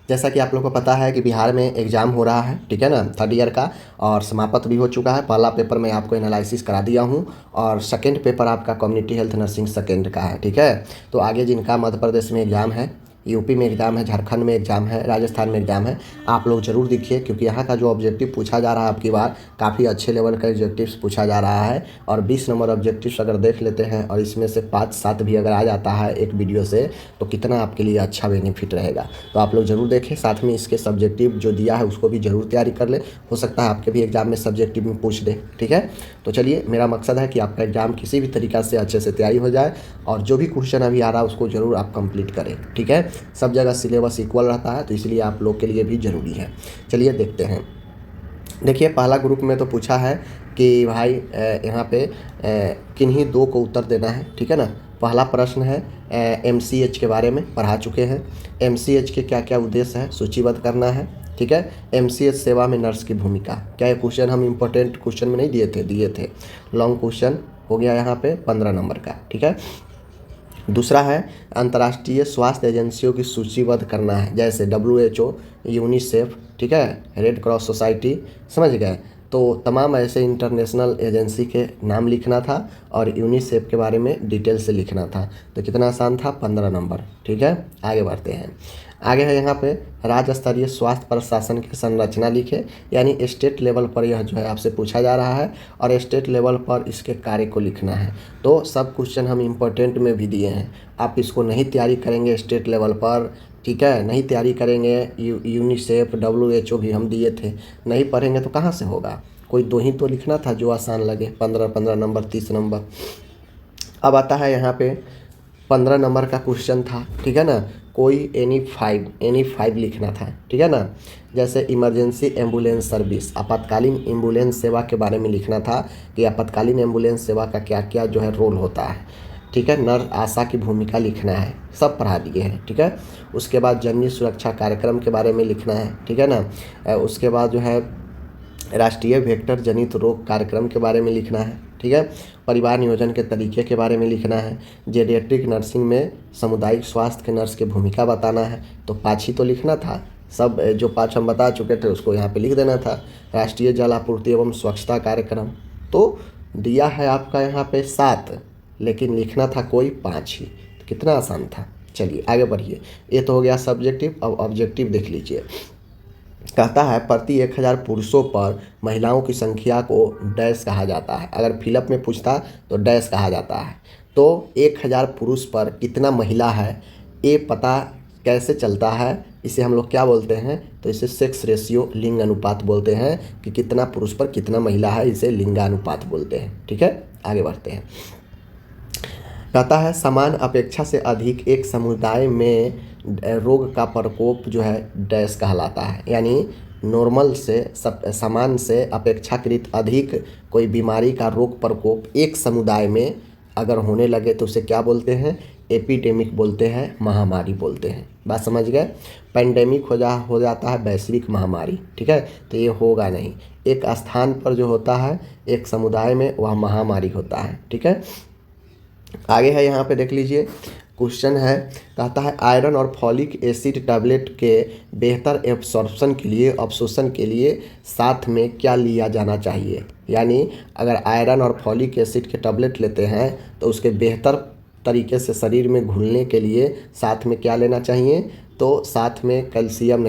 जैसा कि आप लोग को पता है कि बिहार में एग्ज़ाम हो रहा है, ठीक है ना, थर्ड ईयर का, और समाप्त भी हो चुका है। पहला पेपर मैं आपको एनालिसिस करा दिया हूँ और सेकंड पेपर आपका कम्युनिटी हेल्थ नर्सिंग सेकंड का है, ठीक है। तो आगे जिनका मध्य प्रदेश में एग्ज़ाम है, यूपी में एग्ज़ाम है, झारखंड में एग्ज़ाम है, राजस्थान में एग्ज़ाम है, आप लोग ज़रूर देखिए, क्योंकि यहाँ का जो ऑब्जेक्टिव पूछा जा रहा है आपकी बार काफ़ी अच्छे लेवल का ऑब्जेक्टिव्स पूछा जा रहा है। और 20 नंबर ऑब्जेक्टिव्स अगर देख लेते हैं और इसमें से 5-7 भी अगर आ जाता है एक वीडियो से, तो कितना आपके लिए अच्छा बेनिफिट रहेगा। तो आप लोग ज़रूर देखें, साथ में इसके सब्जेक्टिव जो दिया है उसको भी ज़रूर तैयारी कर ले, हो सकता है आपके भी एग्ज़ाम में सब्जेक्टिव में पूछ दे, ठीक है। तो चलिए, मेरा मकसद है कि आपका एग्ज़ाम किसी भी तरीक़ा से अच्छे से तैयारी हो जाए और जो भी क्वेश्चन अभी आ रहा है उसको ज़रूर आप कंप्लीट करें, ठीक है। सब जगह सिलेबस इक्वल रहता है, तो इसलिए आप लोग के लिए भी ज़रूरी है। चलिए देखते हैं। देखिए, पहला ग्रुप में तो पूछा है कि भाई यहाँ पे किन्हीं दो को उत्तर देना है, ठीक है ना। पहला प्रश्न है एमसीएच के बारे में पढ़ा चुके हैं। एमसीएच के क्या क्या उद्देश्य है सूचीबद्ध करना है, ठीक है। एमसीएच सेवा में नर्स की भूमिका, क्या ये क्वेश्चन हम इम्पोर्टेंट क्वेश्चन में नहीं दिए थे। लॉन्ग क्वेश्चन हो गया यहाँ पे 15 नंबर का, ठीक है। दूसरा है अंतर्राष्ट्रीय स्वास्थ्य एजेंसियों की सूचीबद्ध करना है, जैसे WHO, यूनिसेफ, ठीक है, रेड क्रॉस सोसाइटी, समझ गए। तो तमाम ऐसे इंटरनेशनल एजेंसी के नाम लिखना था और यूनिसेफ के बारे में डिटेल से लिखना था। तो कितना आसान था, 15 नंबर, ठीक है। आगे बढ़ते हैं। आगे है यहाँ पे राज्य स्तरीय स्वास्थ्य प्रशासन की संरचना लिखे, यानी स्टेट लेवल पर यह जो है आपसे पूछा जा रहा है और स्टेट लेवल पर इसके कार्य को लिखना है। तो सब क्वेश्चन हम इम्पोर्टेंट में भी दिए हैं, आप इसको नहीं तैयारी करेंगे स्टेट लेवल पर, ठीक है, नहीं तैयारी करेंगे, यूनिसेफ WHO भी हम दिए थे, नहीं पढ़ेंगे तो कहाँ से होगा। कोई दो ही तो लिखना था जो आसान लगे, 15-15 नंबर, 30 नंबर। अब आता है यहाँ पे 15 नंबर का क्वेश्चन था, ठीक है ना। कोई एनी फाइव लिखना था, ठीक है ना। जैसे इमरजेंसी एम्बुलेंस सर्विस, आपातकालीन एम्बुलेंस सेवा के बारे में लिखना था कि आपातकालीन एम्बुलेंस सेवा का क्या क्या जो है रोल होता है, ठीक है। नर्स आशा की भूमिका लिखना है, सब पढ़ा दिए हैं, ठीक है। उसके बाद जननी सुरक्षा कार्यक्रम के बारे में लिखना है, ठीक है ना। उसके बाद जो है राष्ट्रीय वेक्टर जनित रोग कार्यक्रम के बारे में लिखना है, ठीक है। परिवार नियोजन के तरीके के बारे में लिखना है। जेडियाट्रिक नर्सिंग में सामुदायिक स्वास्थ्य के नर्स की भूमिका बताना है। तो 5 ही तो लिखना था, सब जो 5 हम बता चुके थे उसको यहाँ पे लिख देना था। राष्ट्रीय जल आपूर्ति एवं स्वच्छता कार्यक्रम तो दिया है आपका यहाँ पे 7, लेकिन लिखना था कोई 5 ही, तो कितना आसान था। चलिए आगे बढ़िए। ये तो हो गया सब्जेक्टिव। अब ऑब्जेक्टिव देख लीजिए। कहता है प्रति 1000 पुरुषों पर महिलाओं की संख्या को डैश कहा जाता है। अगर फिलअप में पूछता तो डैश कहा जाता है। तो 1000 पुरुष पर कितना महिला है ये पता कैसे चलता है, इसे हम लोग क्या बोलते हैं, तो इसे सेक्स रेशियो, लिंग अनुपात बोलते हैं कि कितना पुरुष पर कितना महिला है, इसे लिंगानुपात बोलते हैं, ठीक है। आगे बढ़ते हैं। कहता है समान अपेक्षा से अधिक एक समुदाय में रोग का प्रकोप जो है डैश कहलाता है, यानी नॉर्मल से समान से अपेक्षाकृत अधिक कोई बीमारी का रोग प्रकोप एक समुदाय में अगर होने लगे तो उसे क्या बोलते हैं, एपिडेमिक बोलते हैं, महामारी बोलते हैं। बात समझ गए। पेंडेमिक हो जाता है वैश्विक महामारी, ठीक है। तो ये होगा नहीं, एक स्थान पर जो होता है एक समुदाय में वह महामारी होता है, ठीक है। आगे है यहाँ पे देख लीजिए, क्वेश्चन है, कहता है आयरन और फॉलिक एसिड टैबलेट के बेहतर एब्सॉर्प्शन के लिए, अब्सॉर्प्शन के लिए साथ में क्या लिया जाना चाहिए। यानी अगर आयरन और फॉलिक एसिड के टैबलेट लेते हैं तो उसके बेहतर तरीके से शरीर में घुलने के लिए साथ में क्या लेना चाहिए, तो साथ में कैल्शियम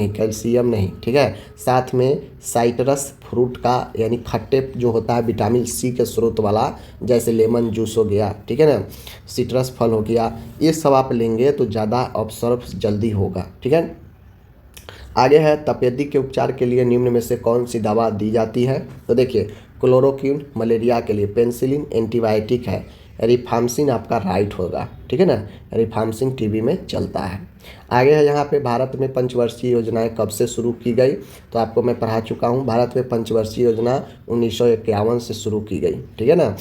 नहीं, ठीक है। साथ में साइट्रस फ्रूट का, यानी खट्टे जो होता है विटामिन C के स्रोत वाला, जैसे लेमन जूस हो गया, ठीक है ना, सिट्रस फल हो गया, ये सब आप लेंगे तो ज़्यादा ऑब्जर्व जल्दी होगा, ठीक है। आगे है तपेदिक के उपचार के लिए निम्न में से कौन सी दवा दी जाती है। तो देखिए, क्लोरोक्विन मलेरिया के लिए, पेनिसिलिन एंटीबायोटिक है, रिफाम्सिन आपका राइट होगा, ठीक है ना। रिफाम्सिन टीबी में चलता है। आगे है यहाँ पे भारत में पंचवर्षीय योजनाएं कब से शुरू की गई, तो आपको मैं पढ़ा चुका हूँ। भारत में पंचवर्षीय योजना 1951 से शुरू की गई, ठीक है ना।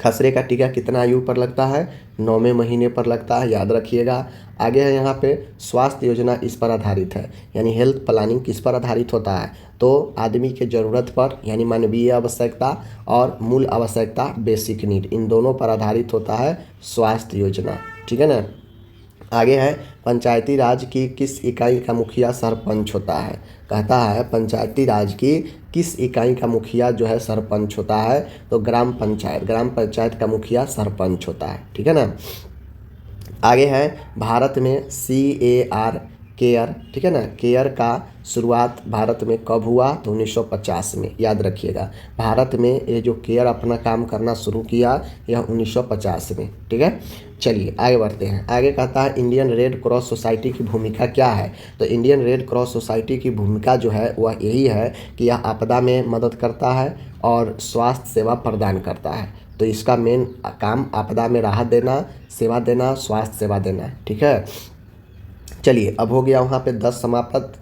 खसरे का टीका कितना आयु पर लगता है, 9वें महीने पर लगता है, याद रखिएगा। आगे है यहाँ पे स्वास्थ्य योजना इस पर आधारित है, यानी हेल्थ प्लानिंग किस पर आधारित होता है, तो आदमी के ज़रूरत पर, यानी मानवीय आवश्यकता और मूल आवश्यकता बेसिक नीड, इन दोनों पर आधारित होता है स्वास्थ्य योजना, ठीक है ना। आगे है पंचायती राज की किस इकाई का मुखिया सरपंच होता है। कहता है पंचायती राज की किस इकाई का मुखिया जो है सरपंच होता है, तो ग्राम पंचायत का मुखिया सरपंच होता है, ठीक है ना। आगे है भारत में CAR केयर, ठीक है ना, केयर का शुरुआत भारत में कब हुआ, तो 1950 में, याद रखिएगा। भारत में ये जो केयर अपना काम करना शुरू किया यह 1950 में, ठीक है। चलिए आगे बढ़ते हैं। आगे कहता है इंडियन रेड क्रॉस सोसाइटी की भूमिका क्या है, तो इंडियन रेड क्रॉस सोसाइटी की भूमिका जो है वह यही है कि यह आपदा में मदद करता है और स्वास्थ्य सेवा प्रदान करता है। तो इसका मेन काम आपदा में राहत देना, सेवा देना, स्वास्थ्य सेवा देना, ठीक है। चलिए अब हो गया वहाँ पे 10 समापत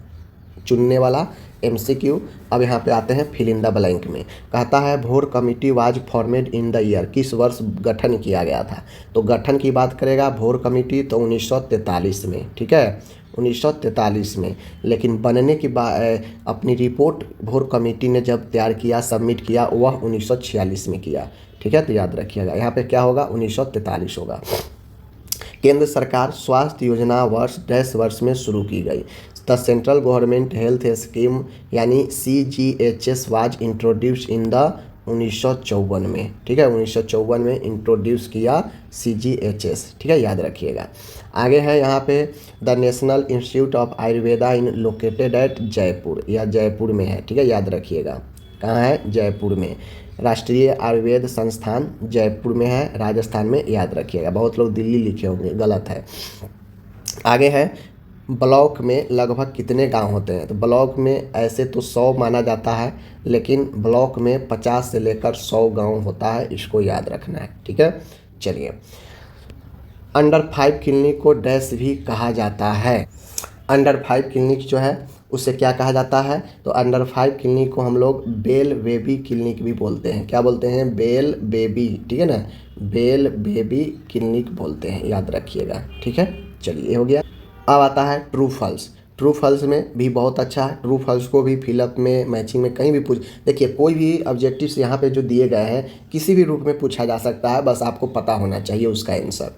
चुनने वाला MCQ। अब यहाँ पे आते हैं फिल इन द ब्लैंक में। कहता है भोर committee was formed in the year, किस वर्ष गठन किया गया था, तो गठन की बात करेगा भोर कमेटी तो 1943 में, ठीक है, 1943 में। लेकिन बनने की अपनी रिपोर्ट भोर कमेटी ने जब तैयार किया, सबमिट किया, वह 1946 में किया, ठीक है। तो याद रखिएगा यहाँ पे क्या होगा, 1943 होगा। केंद्र सरकार स्वास्थ्य योजना वर्ष में शुरू की गई। The central government health scheme यानी CGHS was introduce in the 1954 में, ठीक है, 1954 में इंट्रोड्यूस किया CGHS, ठीक है, याद रखिएगा। आगे है यहाँ पे the national institute of Ayurveda in located at Jaipur, यह जयपुर में है, ठीक है, याद रखिएगा। कहाँ है, जयपुर में। राष्ट्रीय आयुर्वेद संस्थान जयपुर में है, राजस्थान में, याद रखिएगा। बहुत लोग दिल्ली लिखे होंगे, गलत है। आगे है ब्लॉक में लगभग कितने गांव होते हैं, तो ब्लॉक में ऐसे तो 100 माना जाता है, लेकिन ब्लॉक में 50 से लेकर 100 गांव होता है, इसको याद रखना है, ठीक है। चलिए अंडर 5 क्लिनिक को डैश भी कहा जाता है। अंडर 5 क्लिनिक जो है उससे क्या कहा जाता है, तो अंडर 5 क्लिनिक को हम लोग बेल बेबी क्लिनिक भी बोलते हैं। क्या बोलते हैं, बेल बेबी, ठीक है ना, बेल बेबी क्लिनिक बोलते हैं, याद रखिएगा, ठीक है। चलिए ये हो गया। अब आता है ट्रू फॉल्स। ट्रू फॉल्स में भी बहुत अच्छा है, ट्रू फॉल्स को भी फिलअप में, मैचिंग में कहीं भी पूछ, देखिए कोई भी ऑब्जेक्टिव्स यहाँ पे जो दिए गए हैं किसी भी रूप में पूछा जा सकता है, बस आपको पता होना चाहिए उसका आंसर।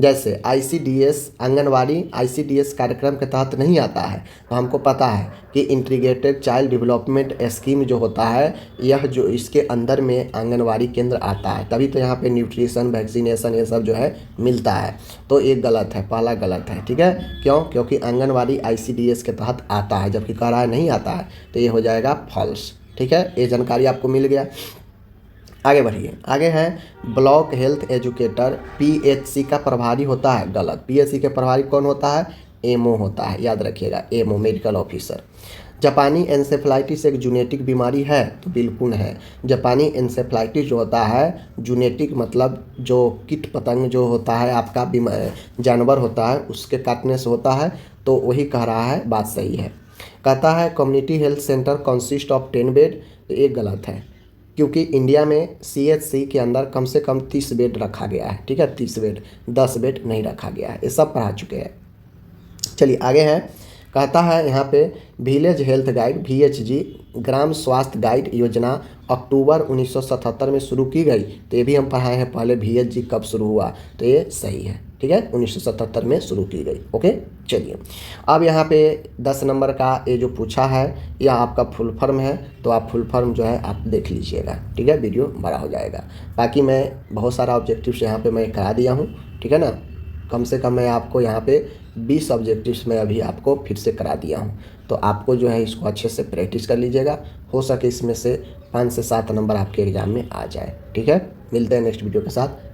जैसे ICDS आंगनवाड़ी ICDS कार्यक्रम के तहत नहीं आता है, तो हमको पता है कि इंटीग्रेटेड चाइल्ड डेवलपमेंट स्कीम जो होता है यह जो इसके अंदर में आंगनवाड़ी केंद्र आता है, तभी तो यहाँ पे न्यूट्रिशन, वैक्सीनेशन ये सब जो है मिलता है। तो ये गलत है, पहला गलत है, ठीक है। क्यों, क्योंकि आंगनवाड़ी ICDS के तहत आता है, जबकि कह रहा है नहीं आता है, तो ये हो जाएगा फॉल्स, ठीक है। ये जानकारी आपको मिल गया। आगे बढ़िए। आगे है ब्लॉक हेल्थ एजुकेटर PHC का प्रभारी होता है, गलत। PHC के प्रभारी कौन होता है, MO होता है, याद रखिएगा, MO मेडिकल ऑफिसर। जापानी एन्सेफ्लाइटिस एक जूनेटिक बीमारी है, तो बिल्कुल है। जापानी एन्सेफ्लाइटिस जो होता है जूनेटिक मतलब जो कीट पतंग जो होता है आपका जानवर होता है उसके काटने से होता है, तो वही कह रहा है, बात सही है। कहता है community health centre consist of 10 bed, तो ये गलत है, क्योंकि इंडिया में CHC के अंदर कम से कम 30 बेड रखा गया है, ठीक है, 30 बेड, 10 बेड नहीं रखा गया है, ये सब पढ़ा चुके हैं। चलिए आगे है। कहता है यहाँ पे विलेज हेल्थ गाइड VHG ग्राम स्वास्थ्य गाइड योजना अक्टूबर 1977 में शुरू की गई, तो ये भी हम पढ़ाए हैं पहले VHG कब शुरू हुआ, तो ये सही है, ठीक है, 1977 में शुरू की गई, ओके। चलिए अब यहाँ पे 10 नंबर का ये जो पूछा है यह आपका फुल फॉर्म है, तो आप फुल फॉर्म जो है आप देख लीजिएगा, ठीक है, वीडियो बड़ा हो जाएगा। बाकी मैं बहुत सारा ऑब्जेक्टिव्स यहाँ पे मैं करा दिया हूँ, ठीक है ना, कम से कम मैं आपको यहाँ पे 20 ऑब्जेक्टिव्स में अभी आपको फिर से करा दिया हूँ, तो आपको जो है इसको अच्छे से प्रैक्टिस कर लीजिएगा, हो सके इसमें से 5 से 7 नंबर आपके एग्ज़ाम में आ जाए, ठीक है। मिलते हैं नेक्स्ट वीडियो के साथ।